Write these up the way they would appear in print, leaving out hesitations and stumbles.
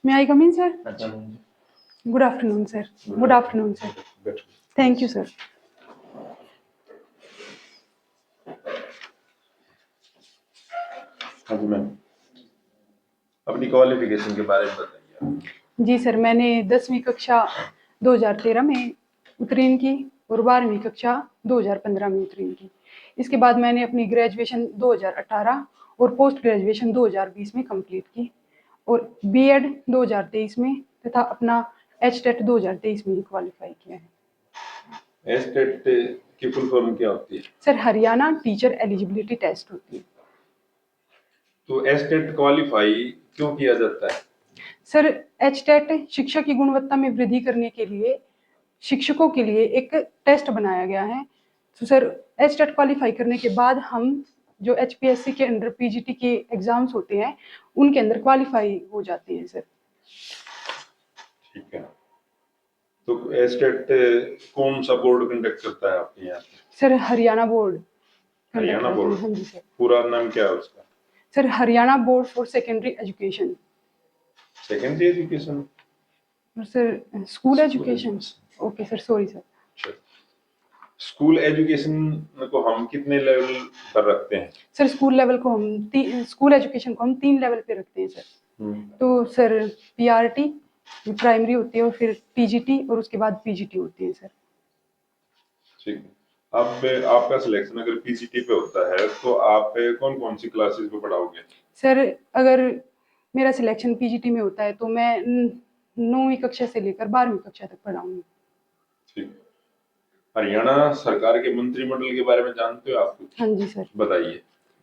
May I come in, sir? अच्छा, Good afternoon, sir. Good afternoon, sir. बैठो। Thank you, sir. हाँ जी ma'am, अपनी qualification के बारे में बताइए। जी सर, मैंने 10वीं कक्षा 2013 में उत्तीर्ण की और 12वीं कक्षा 2015 में उत्तीर्ण की। इसके बाद मैंने अपनी ग्रेजुएशन 2018 और पोस्ट ग्रेजुएशन 2020 में कंप्लीट की और बीएड 2023 में तथा अपना एचटेट 2023 में ही क्वालिफाई किया है। एचटेट की फुल फॉर्म क्या होती है? Sir, Haryana teacher eligibility test होती है। तो एचटेट क्वालिफाई क्यों किया जाता है? सर, एचटेट शिक्षा की गुणवत्ता में वृद्धि करने के लिए शिक्षकों के लिए एक टेस्ट बनाया गया है। तो सर, एचटेट क्वालिफाई करने के बाद हम जो एचपीएससी के अंडर पीजीटी के एग्जाम्स होते हैं उनके अंदर क्वालिफाई हो जाते हैं सर। ठीक है। तो एचटेट कौन सा बोर्ड कंडक्ट करता है आपके यहाँ? Sir, Haryana board. Haryana board? हाँ जी सर। पूरा नाम क्या है उसका? Sir, Haryana board for secondary education. Secondary education? Sir, school education. Okay sir, sorry sir. School education को हम कितने लेवल पर रखते हैं? सर, स्कूल एजुकेशन को हम 3 लेवल पे रखते हैं सर। तो सर, पीआरटी प्राइमरी होती है और फिर टीजीटी और उसके बाद पीजीटी होती है सर। ठीक है। अब आपका सिलेक्शन अगर पीजीटी पे होता है तो आप कौन कौन सी क्लासेस में पढ़ाओगे? सर, अगर मेरा सिलेक्शन पीजीटी में होता है तो मैं 9वीं कक्षा से लेकर 12वीं कक्षा तक पढ़ाऊंगी। ठीक। हरियाणा सरकार के मंत्रिमंडल के बारे में जानते हो आप? हाँ जी सर। बताइए।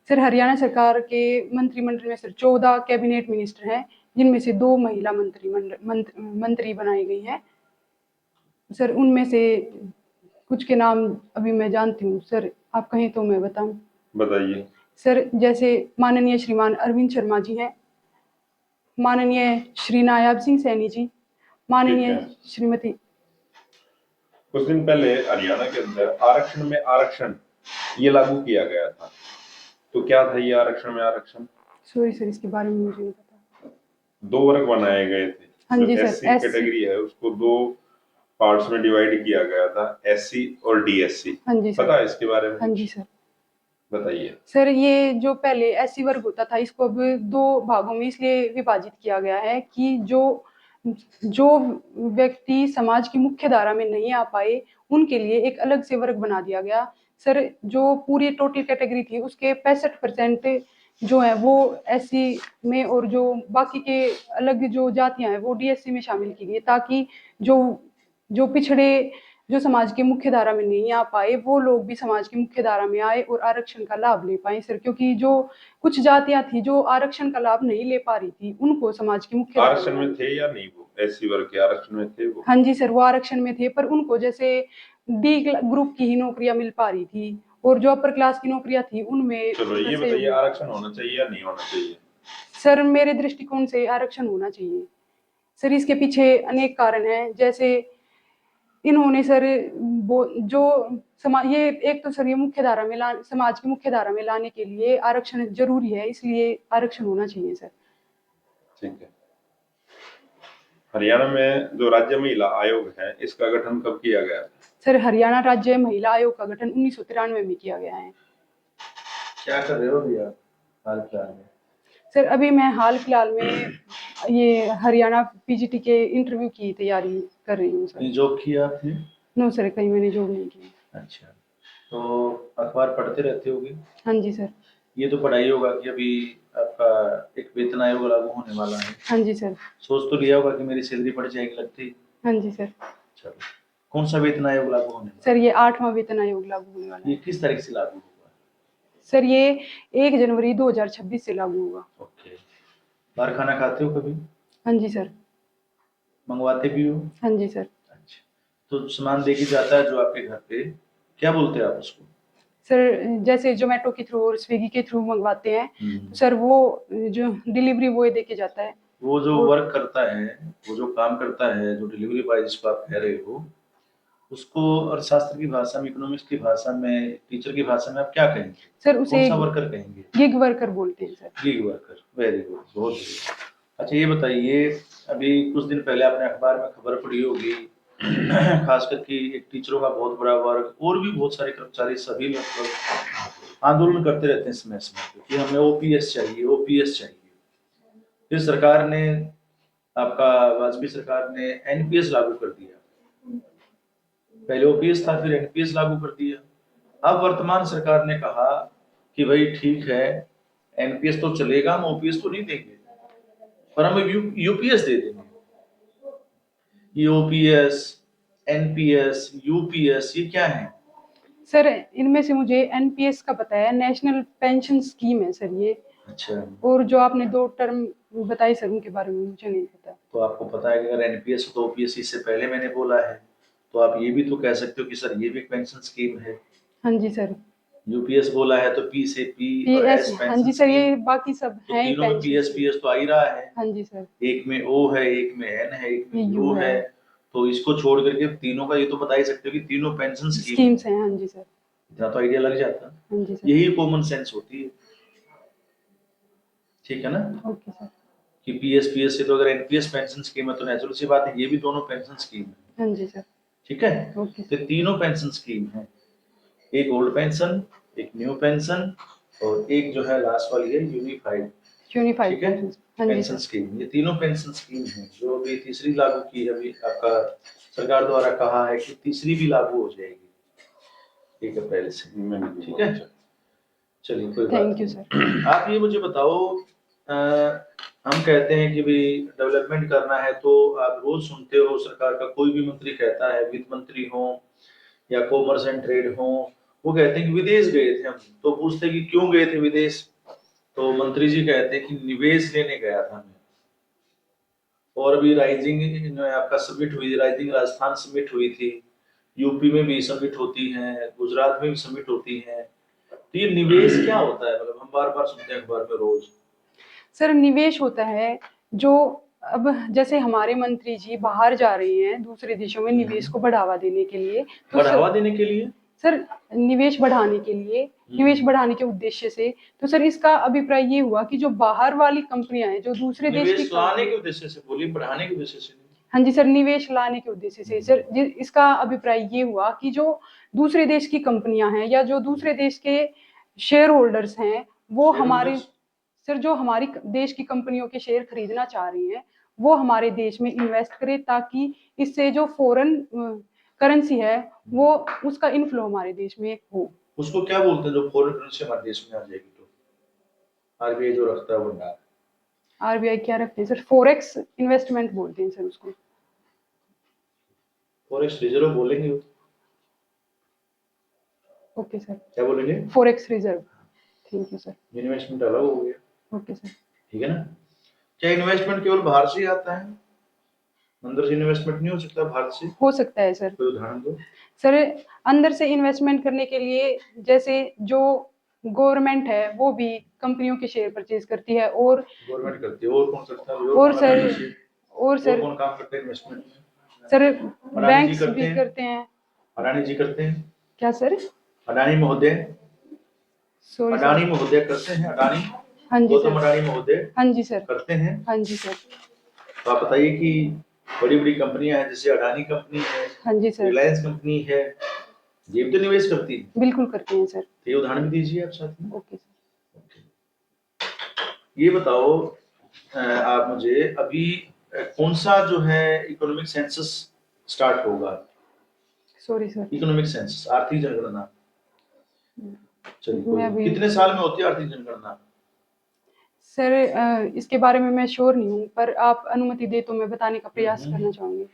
सर, हरियाणा सरकार के मंत्रिमंडल में सर 14 कैबिनेट मिनिस्टर हैं, जिनमें से 2 महिला मंत्री बनाई गई है सर। उनमें से कुछ के नाम अभी मैं जानती हूँ सर, आप कहें तो मैं बताऊं? बताइए। सर, जैसे माननीय श्रीमान अरविंद शर्मा जी हैं, माननीय श्री नायाब सिंह सैनी जी, माननीय श्रीमती। कुछ दिन पहले हरियाणा के अंदर आरक्षण में आरक्षण ये लागू किया गया था, तो क्या था ये आरक्षण में आरक्षण? सॉरी सर, इसके बारे में मुझे नहीं पता। 2 वर्ग बनाए गए थे। हाँ जी सर। एससी कैटेगरी है उसको 2 पार्ट्स में डिवाइड किया गया था, एससी और डीएससी। हाँ जी सर। पता है इसके बारे में? हाँ जी सर। बताइए। सर, ये जो पहले एससी वर्ग होता था इसको अब 2 भागों में इसलिए विभाजित किया गया है कि जो व्यक्ति समाज की मुख्य धारा में नहीं आ पाए उनके लिए एक अलग से वर्ग बना दिया गया। सर, जो पूरी टोटल कैटेगरी थी उसके 65% जो है वो एससी में और जो बाकी के अलग जो जातियां हैं वो डीएससी में शामिल की गई, ताकि जो पिछड़े जो समाज की मुख्य धारा में नहीं आ पाए वो लोग भी समाज की मुख्य धारा में आए और आरक्षण का लाभ ले पाए सर। क्योंकि जो कुछ जातियां थी जो आरक्षण का लाभ नहीं ले पा रही थी उनको समाज की मुख्य आरक्षण में थे या नहीं? वो एससी वर्ग के आरक्षण में थे वो? हाँ जी सर, वो आरक्षण में थे, पर उनको जैसे डी ग्रुप की ही नौकरियां मिल पा रही थी और जो अपर क्लास की नौकरियां थी उनमें। चलो ये बताइए, आरक्षण होना चाहिए या नहीं होना चाहिए? सर, मेरे दृष्टिकोण से आरक्षण होना चाहिए सर। इसके पीछे अनेक कारण हैं, जैसे इन्होंने सर जो समाज ये एक तो सर ये मुख्य धारा में समाज की मुख्य धारा में लाने के लिए आरक्षण जरूरी है, इसलिए आरक्षण होना चाहिए सर। ठीक है। हरियाणा में जो राज्य महिला आयोग है इसका गठन कब किया गया था? सर, हरियाणा राज्य महिला आयोग का गठन 1993 में किया गया है। क्या कर रहे हो अभी आप हाल फिलहाल में? सर, अभी मैं हाल फिलहाल में ये हरियाणा पीजीटी के इंटरव्यू की तैयारी कर रही हूँ सर। जॉब किया आपने? नो सर, कहीं मैंने जॉब नहीं की। अच्छा, तो अखबार पढ़ते रहते होगे? हाँ जी सर। ये तो पढ़ाई होगा कि अभी आपका एक वेतन आयोग लागू होने वाला है। हाँ जी सर। सोच तो लिया होगा कि मेरी सैलरी बढ़ जाएगी लगती? हाँ जी सर। चलो, कौन सा वेतन आयोग लागू होने वाला? सर, ये 8वां वेतन आयोग लागू होने वाला है। ये किस तारीख से लागू होगा? सर, ये 1 जनवरी 2026 से लागू होगा। ओके। बाहर खाना खाते हो कभी? हाँ जी सर। मंगवाते भी हो? हाँ जी सर। अच्छा, तो सामान दे के जाता है जो आपके घर पे, क्या बोलते हैं आप उसको? सर, जैसे जोमेटो के थ्रू और स्विगी के थ्रू मंगवाते हैं तो सर वो जो डिलीवरी बॉय दे के जाता है। वो जो वर्क करता है, वो जो काम करता है, जो डिलीवरी बॉय जिसको आप कह रहे हो, उसको अर्थशास्त्र की भाषा में, इकोनॉमिक्स की भाषा में, टीचर की भाषा में आप क्या कहेंगे? सर, उसे कौन सा वर्कर कहेंगे? गिग वर्कर बोलते हैं sir. Gig worker. Very good, बहुत बढ़िया। अच्छा ये बताइए, अभी कुछ दिन पहले आपने अखबार में खबर पढ़ी होगी, खास करके एक टीचरों का बहुत बड़ा वर्ग और भी बहुत सारे कर्मचारी सभी लगभग आंदोलन करते रहते हैं समय समय पे कि हमें ओपीएस चाहिए, ओपीएस चाहिए। फिर सरकार ने, आपका वाजपेयी सरकार ने एनपीएस लागू कर दिया। पहले ओपीएस था, फिर एनपीएस लागू कर दिया। अब वर्तमान सरकार ने कहा कि भाई ठीक है, एनपीएस तो चलेगा, हम ओपीएस तो नहीं देंगे, पर हम यूपीएस दे देंगे। ये ओपीएस, एनपीएस, यूपीएस ये क्या है? सर इनमें से मुझे एनपीएस का पता है, नेशनल पेंशन स्कीम है सर ये। अच्छा, और जो आपने 2 टर्म बताई सर उनके बारे में मुझे नहीं पता। तो आपको पता है कि अगर एनपीएस तो ओपीएस इससे पहले मैंने बोला है, तो आप ये भी तो कह सकते हो कि सर ये भी एक पेंशन स्कीम है। हाँ जी सर। यूपीएस बोला है तो पी से पी और पीएस, एस हाँ पेंशन जी सर, ये स्कीम, बाकी सब तो हैं ही तीनों में पेंशन पीएस स्कीम। पीएस तो आ ही रहा है। हाँ जी सर। एक में ओ है, एक में एन है, एक में ये यू यू है, है। तो इसको छोड़ करके तीनों का ये तो बता ही सकते हो कि तीनों पेंशन स्कीम है। स्कीम्स हैं, हाँ जी सर। इतना तो आइडिया लग जाता। हाँ जी सर। यही कॉमन सेंस होती है, ठीक है ना? Okay sir. कि पीएस पीएस से तो अगर एनपीएस पेंशन स्कीम है तो नेचुरल सी बात है ये भी दोनों पेंशन स्कीम है। हाँ जी सर। ठीक है, ओके तो तीनों पेंशन स्कीम है, एक ओल्ड पेंशन, एक न्यू पेंशन और एक जो है लास्ट वाली है यूनिफाइड। यूनिफाइड ठीक है, पेंशन। हाँ जी पेंशन सर। स्कीम, ये तीनों पेंशन स्कीम है जो अभी तीसरी लागू की है। अभी आपका सरकार द्वारा कहा है कि तीसरी भी लागू हो जाएगी 1 अप्रैल से। ठीक है, चलिए कोई बात थैंक यू नहीं। सर। आप ये मुझे बताओ, हम कहते हैं कि भाई डेवलपमेंट करना है, तो आप रोज सुनते हो सरकार का कोई भी मंत्री कहता है, वित्त मंत्री हो या कॉमर्स एंड ट्रेड हो, वो कहते हैं कि विदेश गए थे हम, तो पूछते कि क्यों गए थे विदेश, तो मंत्री जी कहते हैं कि निवेश लेने गया था मैं। और अभी राइजिंग आपका समिट हुई, राइजिंग राजस्थान समिट हुई थी, यूपी में भी समिट होती है, गुजरात में भी समिट होती है। तो ये निवेश क्या होता है? मतलब हम बार बार सुनते हैं अखबार में रोज। सर निवेश होता है जो, अब जैसे हमारे मंत्री जी बाहर जा रहे हैं दूसरे देशों में निवेश को बढ़ावा देने के लिए, तो बढ़ावा देने के लिए, सर निवेश बढ़ाने के लिए, निवेश बढ़ाने के उद्देश्य से, तो सर इसका अभिप्राय ये हुआ कि जो बाहर वाली कंपनियां हैं, जो दूसरे देश की निवेश लाने के कंपनी, उद्देश्य से बोलिए, बढ़ाने के उद्देश्य से नहीं। हाँ जी सर, निवेश लाने के उद्देश्य से सर इसका अभिप्राय ये हुआ कि जो दूसरे देश की कंपनियां हैं या जो दूसरे देश के शेयर होल्डर्स हैं, वो हमारे, सर जो हमारी देश की कंपनियों के शेयर खरीदना चाह रही हैं, वो हमारे देश में इन्वेस्ट करें, ताकि इससे जो फॉरेन करेंसी है वो, उसका इनफ्लो हमारे देश में हो। उसको क्या बोलते हैं जो फॉरेन करेंसी हमारे देश में आ जाएगी तो? आरबीआई जो रखता है भंडार। आरबीआई क्या रखते हैं सर? फॉरेक्स इन्वेस्टमेंट बोलते हैं सर उसको। फॉरेक्स रिजर्व बोलेंगे वो। Okay sir. क्या बोलेंगे? Forex reserve. Thank you sir. Investment अलग हो गया। Okay sir. ठीक है ना? क्या इन्वेस्टमेंट केवल बाहर से ही आता है? अंदर से इन्वेस्टमेंट नहीं हो सकता भारत से? हो सकता है सर। कोई उदाहरण दो। सर अंदर से इन्वेस्टमेंट करने के लिए, जैसे जो गवर्नमेंट है वो भी कंपनियों के शेयर परचेज करती है, और गवर्नमेंट करती है, और कौन करता है? और सर और और सर कौन काम करते हैं इन्वेस्टमेंट में? सर अडानी जी बैंक्स करते भी हैं। करते हैं। अडानी जी करते हैं। क्या सर? अडानी महोदय, सॉरी सर। अडानी महोदय करते हैं, अडानी, हाँ जी गौतम सर। अडानी महोदय हाँ जी सर। करते हैं। हाँ जी सर। तो आप बताइए कि बड़ी बड़ी कंपनियां हैं, जैसे अडानी कंपनी है, हाँ जी सर। रिलायंस कंपनी है, ये भी तो निवेश करती है। बिल्कुल करते हैं सर। तो ये उदाहरण भी दीजिए आप साथ में। Okay sir. ये बताओ, आप मुझे अभी कौन सा जो है इकोनॉमिक सेंसस स्टार्ट होगा? Sorry sir. इकोनॉमिक सेंसस, आर्थिक जनगणना। चलिए, मैं भी कितने साल में होती है आर्थिक जनगणना? सर इसके बारे में मैं श्योर नहीं हूँ, पर आप अनुमति दे तो मैं बताने का प्रयास करना चाहूंगी।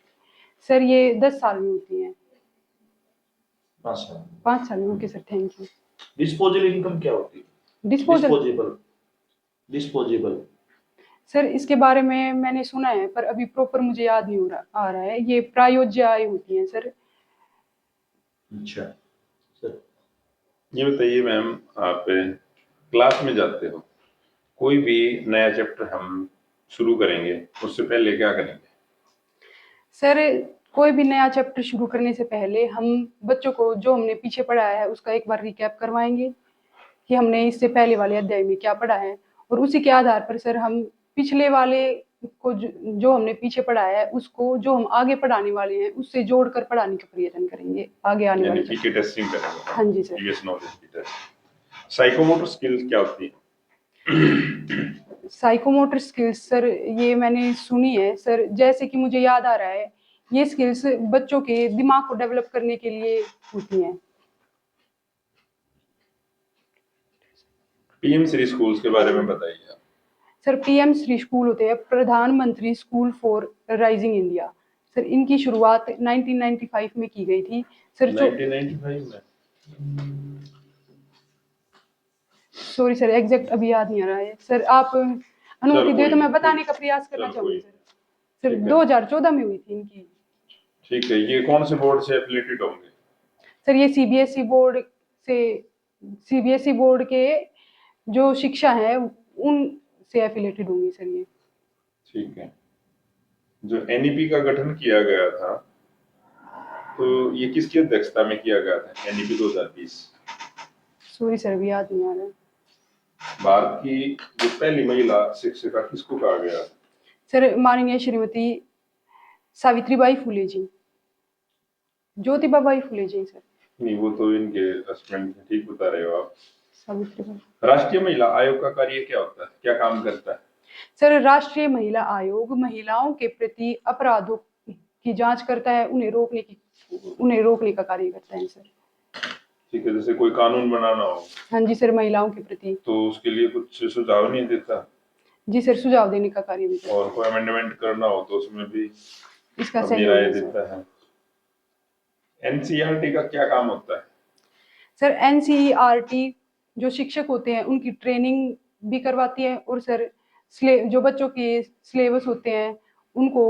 सर ये 10 साल में होती है। 5 साल। 5 साल में। Okay sir, thank you. Disposable income क्या होती है? डिस्पोजल। डिस्पोजेबल। सर इसके बारे में मैंने सुना है, पर अभी प्रॉपर मुझे याद नहीं आ रहा है। ये प्रायोज्य आय होती है सर। अच्छा सर। ये बताइए मैम, आप क्लास में जाते हो, कोई भी नया चैप्टर हम शुरू करेंगे, उससे पहले क्या करेंगे? सर कोई भी नया चैप्टर शुरू करने से पहले हम बच्चों को जो हमने पीछे पढ़ाया है उसका एक बार रिकैप करवाएंगे कि हमने इससे पहले वाले अध्याय में क्या पढ़ा है, और उसी के आधार पर सर हम पिछले वाले को जो हमने पीछे पढ़ाया है उसको जो हम आगे पढ़ाने वाले हैं उससे जोड़कर पढ़ाने का प्रयत्न करेंगे आगे आने यानी वाले पीके टेस्टिंग करेंगे। हाँ जी सर। प्रीवियस नॉलेज की टेस्ट। साइकोमोटर स्किल्स क्या होती है? साइकोमोटर स्किल्स सर ये मैंने सुनी है सर, जैसे कि मुझे याद आ रहा है ये स्किल्स बच्चों के दिमाग को डेवलप करने के लिए होती हैं। पीएम श्री स्कूल्स के बारे में बताइए आप। सर पीएम श्री स्कूल होते हैं प्रधानमंत्री school for rising India. Sir इनकी शुरुआत 1995 में की गई थी सर। 1995 में? सॉरी सर एग्जैक्ट अभी याद नहीं आ रहा है सर, आप अनुमति दे तो मैं बताने का प्रयास करना चाहूंगी सर। सर 2014 में हुई थी इनकी। ठीक है, ये कौन से बोर्ड से एफिलिएटेड होंगे? सर ये सीबीएसई बोर्ड के जो शिक्षा है उन से एफिलेटेड होंगी सर ये। ठीक है। जो एनईपी का गठन किया गया था तो ये किसकी अध्यक्षता में किया गया था, एनईपी 2020? सॉरी सर अभी याद नहीं आ रहा है। भारत की जो पहली महिला शिक्षिका किसको कहा गया? सर माननीय श्रीमती सावित्रीबाई फुले जी, ज्योतिबा फुले जी सर। नहीं, वो तो इनके हस्बैंड हैं, ठीक बता रहे हो आप। सावित्रीबाई। राष्ट्रीय महिला आयोग का कार्य क्या होता है, क्या काम करता है? सर राष्ट्रीय महिला आयोग महिलाओं के प्रति अपराधों की जांच करता है, उन्हें रोकने का कार्य करता है सर। ठीक है, जैसे कोई कानून बनाना हो हाँ जी सर महिलाओं के प्रति तो उसके लिए कुछ सुझाव नहीं देता? जी सर सुझाव देने का कार्य भी करता है। और कोई अमेंडमेंट करना हो तो उसमें भी इसका अपनी सहयोग राय है देता है। एनसीईआरटी का क्या काम होता है? सर एनसीईआरटी जो शिक्षक होते हैं उनकी ट्रेनिंग भी करवाती है और सर जो बच्चों के सिलेबस होते हैं उनको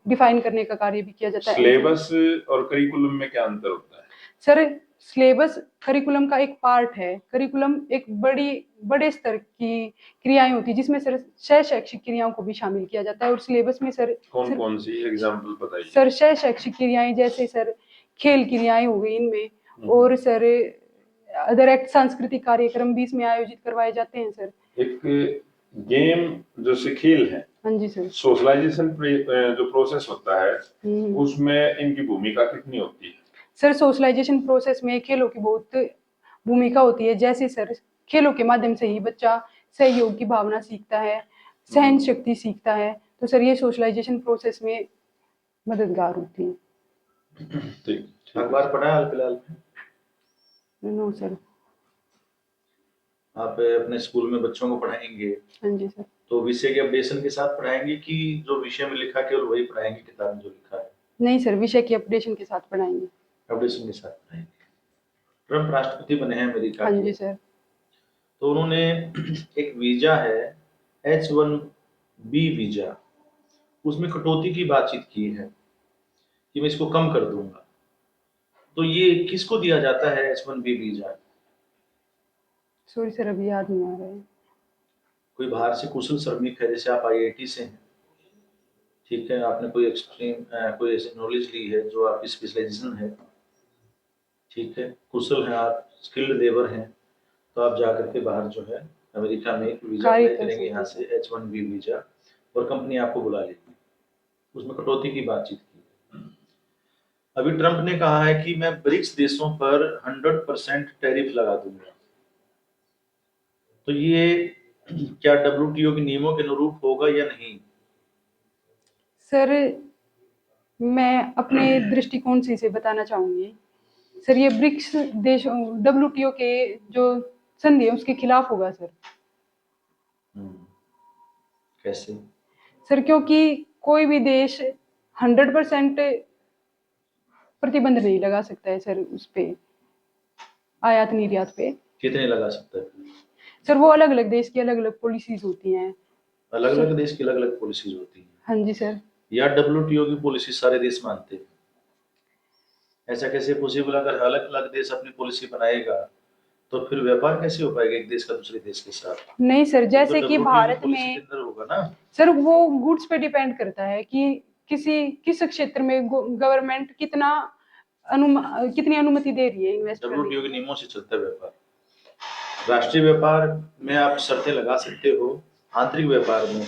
डिफाइन करने का कार्य भी किया जाता है। सिलेबस और करिकुलम में क्या अंतर होता है? सर सिलेबस करिकुलम का एक पार्ट है। करिकुलम एक बड़े स्तर की क्रियाएं होती है जिसमें सर सह शैक्षिक क्रियाओं को भी शामिल किया जाता है और सिलेबस में सर कौन सी एग्जांपल बताइए। सर सह शैक्षिक क्रियाएं जैसे सर खेल क्रियाएं हो गई इनमें और सर अदर सांस्कृतिक कार्यक्रम भी इसमें आयोजित करवाए जाते हैं सर। एक गेम जो से खेल है, हाँ जी सर। सोशलाइजेशन जो प्रोसेस होता है उसमें इनकी भूमिका कितनी होती है? सर सोशलाइजेशन प्रोसेस में खेलों की बहुत भूमिका होती है। जैसे सर खेलों के माध्यम से ही बच्चा सहयोग की भावना सीखता है, सहन शक्ति सीखता है, तो सर ये सोशलाइजेशन प्रोसेस में मददगार होती है। ठीक। अखबार पढ़ा है हाल फिलहाल में? No sir. आप अपने स्कूल में बच्चों को पढ़ाएंगे हाँ जी सर। तो विषय के अपडेशन के साथ पढ़ाएंगे कि जो विषय में लिखा केवल वही पढ़ाएंगे किताब में जो लिखा है? नहीं सर विषय के अपडेशन के साथ पढ़ाएंगे। अपडेशन के साथ पढ़ाएंगे। ट्रम्प राष्ट्रपति बने हैं अमेरिका हाँ के, जी सर। तो उन्होंने एक वीजा है H1B वीजा, उसमें कटौती की बातचीत की है कि मैं इसको कम कर दूंगा। तो ये किसको दिया जाता है H1B वीजा? सॉरी सर अभी याद नहीं आ रहा है। कोई बाहर से कुशल श्रमिक है, जैसे आप IIT से हैं, ठीक है, आपने कोई एक्सट्रीम कोई ऐसी नॉलेज ली है जो आपकी स्पेशलाइजेशन है, ठीक है, कुशल हैं आप, स्किल्ड लेबर हैं, तो आप जा करके बाहर जो है अमेरिका में एक वीजा अप्लाई करेंगे यहाँ से H1B वीजा, और कंपनी आपको बुला लेगी। उसमें कटौती की बातचीत की। अभी ट्रंप ने कहा है कि मैं ब्रिक्स देशों पर 100% टैरिफ लगा दूंगा। तो ये क्या WTO के नियमों के अनुरूप होगा या नहीं? सर मैं अपने दृष्टिकोण से इसे बताना चाहूंगी। सर ये ब्रिक्स देशों WTO के जो संधि है उसके खिलाफ होगा सर। कैसे? सर क्योंकि कोई भी देश 100% प्रतिबंध नहीं लगा सकता है सर उस पे, आयात निर्यात पे। कितने लगा सकता है? सर वो अलग अलग देश की अलग अलग पॉलिसीज होती हैं। अलग अलग देश की अलग अलग पॉलिसीज होती हैं। हाँ जी सर। या WTO की पॉलिसी सारे देश मानते हैं? ऐसा कैसे पॉसिबल? अगर अलग अलग देश अपनी पॉलिसी बनाएगा तो फिर व्यापार कैसे हो पाएगा एक देश का दूसरे देश के साथ? नहीं सर जैसे तो कि WTO भारत पॉलिसी में के अंदर होगा ना सर, वो गुड्स पे डिपेंड करता है कि किस क्षेत्र में गवर्नमेंट कितनी अनुमति दे रही है इन्वेस्ट करने WTO के नियमों से चलता है व्यापार। राष्ट्रीय व्यापार में आप शर्तें लगा सकते हो, आंतरिक व्यापार में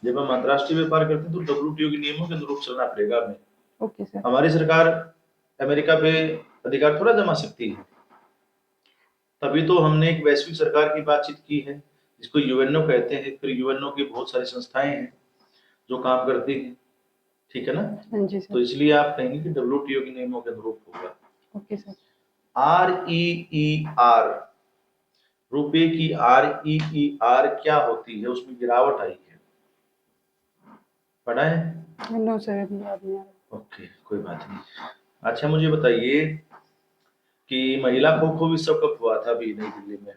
जब हम अंतर्राष्ट्रीय व्यापार करते हैं तो WTO के नियमों के अनुरूप चलना पड़ेगा हमें। Okay sir. हमारी सरकार अमेरिका पे अधिकार थोड़ा जमा सकती है, तभी तो हमने एक वैश्विक सरकार की बातचीत की है, जिसको यूएनओ कहते हैं। फिर यूएनओ की बहुत सारी संस्थाएं हैं जो काम करती हैं, ठीक है ना। हाँ जी तो सर। इसलिए आप कहेंगे कि WTO के नियमों के अनुरूप होगा। Okay sir. REER, रुपए की REER क्या होती है, उसमें गिरावट आई है, पढ़ा है? नो सर, अभी याद नहीं आ रहा। ओके, कोई बात नहीं। अच्छा मुझे बताइए कि महिला खो खो विश्व कप हुआ था अभी नई दिल्ली में।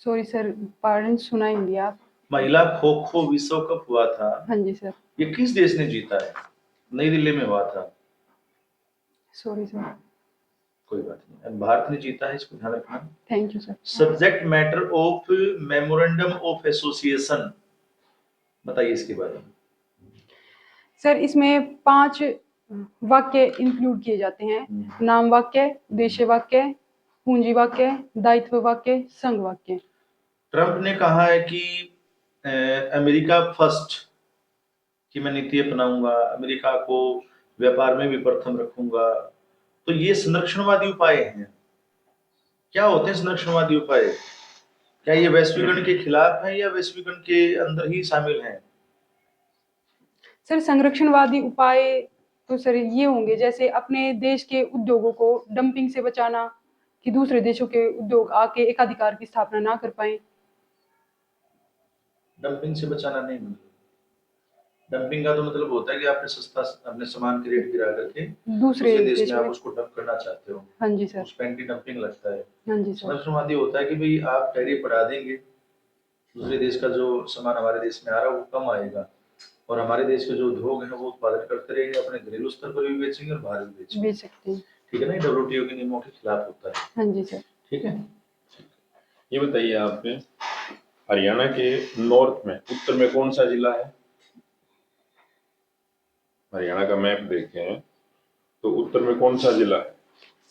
सॉरी सर, पार्डन, सुनाएंगे आप? महिला खो खो विश्व कप हुआ था, हाँ जी सर। ये किस देश ने जीता है? नई दिल्ली में हुआ था। Sorry sir. कोई बात नहीं, अब भारत ने जीता है, इसको ध्यान रखना। Thank you sir. Subject matter of memorandum of association, बताइए इसके बारे में। सर इसमें 5 वाक्य इंक्लूड किए जाते हैं। नाम वाक्य, उद्देश्य वाक्य, पूंजी वाक्य, दायित्व वाक्य, संघ वाक्य। ट्रंप ने कहा है कि अमेरिका फर्स्ट, कि मैं नीति अपनाऊंगा, अमेरिका को व्यापार में भी प्रथम रखूंगा। तो ये संरक्षणवादी उपाय हैं। क्या होते हैं संरक्षणवादी उपाय? क्या ये वैश्वीकरण के खिलाफ है या वैश्वीकरण के अंदर ही शामिल हैं? सर संरक्षणवादी उपाय तो सर ये होंगे, जैसे अपने देश के उद्योगों को डंपिंग से बचाना, कि दूसरे देशों के उद्योग आके एकाधिकार की स्थापना ना कर पाए। डंपिंग से बचाना नहीं मतलब, डंपिंग का तो मतलब होता है कि आपने सस्ता अपने सामान के रेट गिरा करके दूसरे देश देश में आप में। उसको डंप करना चाहते हो। हाँ जी सर। उस पे एंटी डंपिंग लगता है। हाँ जी सर। संरक्षणवादी होता है कि भाई आप टैरिफ बढ़ा देंगे, दूसरे देश का जो सामान हमारे देश में आ रहा है वो कम आएगा, और हमारे देश के जो उद्योग हैं वो उत्पादन करते रहेंगे, अपने घरेलू स्तर पर भी बेचेंगे और बाहर भी बेचेंगे। बेच सकते हैं। ठीक है ना, WTO के नियमों के खिलाफ होता है। हाँ जी सर। ठीक है। ये बताइए आपने, हरियाणा के नॉर्थ में, उत्तर में कौन सा जिला है? हरियाणा का मैप देखें तो उत्तर में कौन सा जिला है?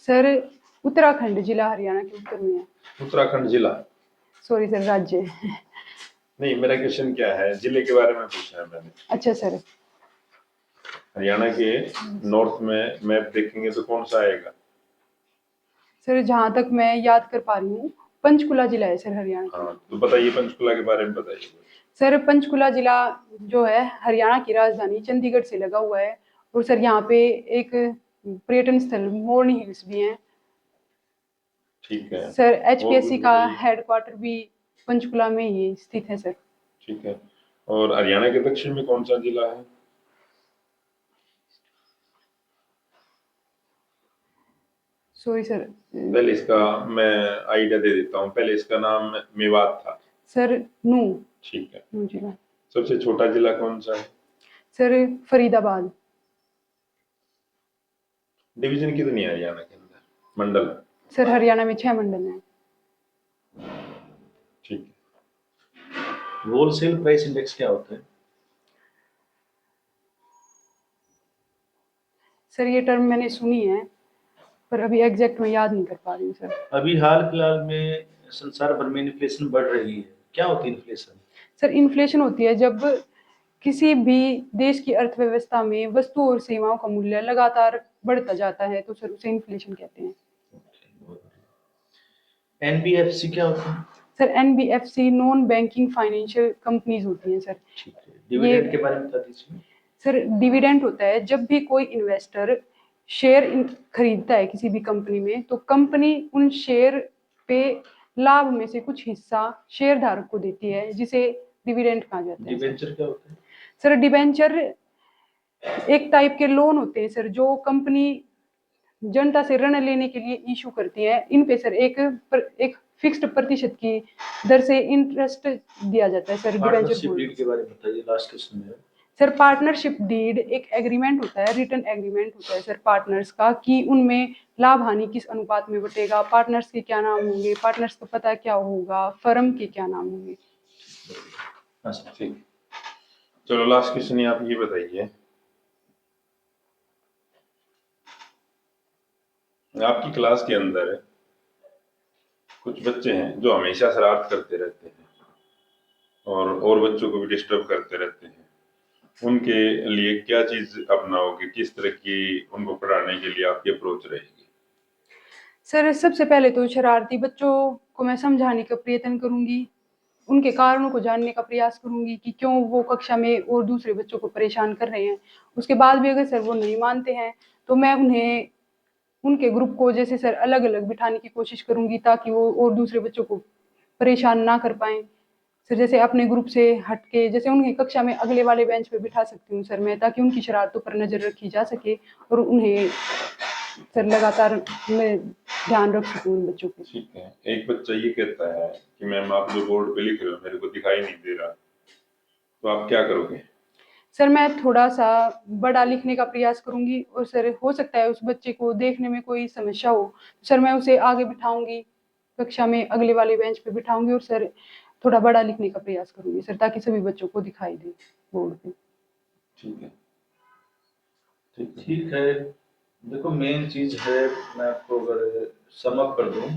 सर उत्तराखंड जिला हरियाणा के उत्तर में है। उत्तराखंड जिला? सॉरी सर, राज्य। नहीं, मेरा क्वेश्चन क्या है, जिले के बारे में पूछा है मैंने। अच्छा सर। हरियाणा के नॉर्थ में मैप देखेंगे तो कौन सा आएगा? सर जहाँ तक मैं याद कर पा रही हूँ, पंचकुला जिला है सर हरियाणा का। हाँ, तो बताइए पंचकुला के बारे में बताइए। सर पंचकुला जिला जो है हरियाणा की राजधानी चंडीगढ़ से लगा हुआ है, और सर यहाँ पे एक पर्यटन स्थल मोरनी हिल्स भी हैं। ठीक है सर और HPSC कुछ का बताइए। हेडक्वार्टर भी पंचकुला में ही स्थित है सर। ठीक है, और हरियाणा के दक्षिण में कौन सा जिला है? Sorry sir. पहले इसका मैं आइडिया दे देता हूँ, पहले इसका नाम मेवात था। सर नू। ठीक है। नू जिला। सबसे छोटा जिला कौन सा है? सर फरीदाबाद। डिवीजन कितनी है हरियाणा के अंदर, मंडल? सर हरियाणा में 6 मंडल हैं। ठीक है। होलसेल प्राइस इंडेक्स क्या होता है? सर ये टर्म मैंने सुनी है, पर अभी एग्जैक्ट मैं याद नहीं कर पा रही हूँ सर। अभी हाल फिलहाल में संसार भर में इन्फ्लेशन बढ़ रही है, क्या होती है इन्फ्लेशन? सर इन्फ्लेशन होती है जब किसी भी देश की अर्थव्यवस्था में वस्तु और सेवाओं का मूल्य लगातार बढ़ता जाता है, तो सर उसे इन्फ्लेशन कहते हैं। NBFC क्या होता है? Sir NBFC non banking financial companies होती हैं सर। ठीक है, डिविडेंड के बारे में बता दीजिए। सर डिविडेंड होता है जब भी कोई इन्वेस्टर शेयर खरीदता है किसी भी कंपनी में, तो कंपनी उन शेयर पे लाभ में से कुछ हिस्सा शेयर धारक को देती है, जिसे डिविडेंड कहा जाता है। डिबेंचर क्या होता है? सर डिबेंचर एक टाइप के लोन होते हैं सर, जो कंपनी जनता से ऋण लेने के लिए इशू करती है। इन पे सर एक फिक्स्ड प्रतिशत की दर से इंटरेस्ट दिया जाता है सर डिबेंचर पार्टनरशिप डीड के बारे में बताइए, लास्ट क्वेश्चन है। सर पार्टनरशिप डीड एक एग्रीमेंट होता है, रिटन एग्रीमेंट होता है सर पार्टनर्स का, कि उनमें लाभ हानि किस अनुपात में बटेगा, पार्टनर्स के क्या नाम होंगे, पार्टनर्स का पता क्या होगा, फर्म के क्या नाम होंगे। अच्छा ठीक, चलो लास्ट क्वेश्चन आप ये बताइए, आपकी क्लास के अंदर कुछ बच्चे हैं जो हमेशा शरारत करते रहते हैं और बच्चों को भी डिस्टर्ब करते रहते हैं, उनके लिए क्या चीज अपनाओगे, किस तरह की उनको पढ़ाने के लिए आपकी अप्रोच रहेगी? सर सबसे पहले तो शरारती बच्चों को मैं समझाने का प्रयत्न करूँगी, उनके कारणों को जानने का प्रयास करूँगी कि क्यों वो कक्षा में और दूसरे बच्चों को परेशान कर रहे हैं। उसके बाद भी अगर सर वो नहीं मानते हैं, तो मैं उन्हें उनके ग्रुप को जैसे सर अलग-अलग बिठाने की कोशिश करूँगी ताकि वो और दूसरे बच्चों को परेशान ना कर पाएँ। सर जैसे अपने ग्रुप से हट के जैसे उन्हें कक्षा में अगले वाले बेंच पे बिठा सकती हूँ सर मैं, ताकि उनकी शरारतों पर नज़र रखी जा सके और उन्हें सर लगातार मैं ध्यान रख सकूँ उन बच्चों पे। ठीक है, एक बच्चा ये कहता है कि मैम आप जो बोर्ड पे लिख रहे हो मेरे को दिखाई नहीं दे रहा, तो आप क्या करोगे? सर मैं थोड़ा-सा बड़ा लिखने का प्रयास करूँगी और सर हो सकता है उस बच्चे को देखने में कोई समस्या हो, तो सर मैं उसे आगे बिठाऊँगी, कक्षा में अगले वाले बेंच पे बिठाऊँगी और सर थोड़ा बड़ा लिखने का प्रयास करूँगी सर, ताकि सभी बच्चों को दिखाई दे बोर्ड पे। ठीक है। ठीक है। देखो मेन चीज़ है, मैं आपको अगर सम अप कर दूँ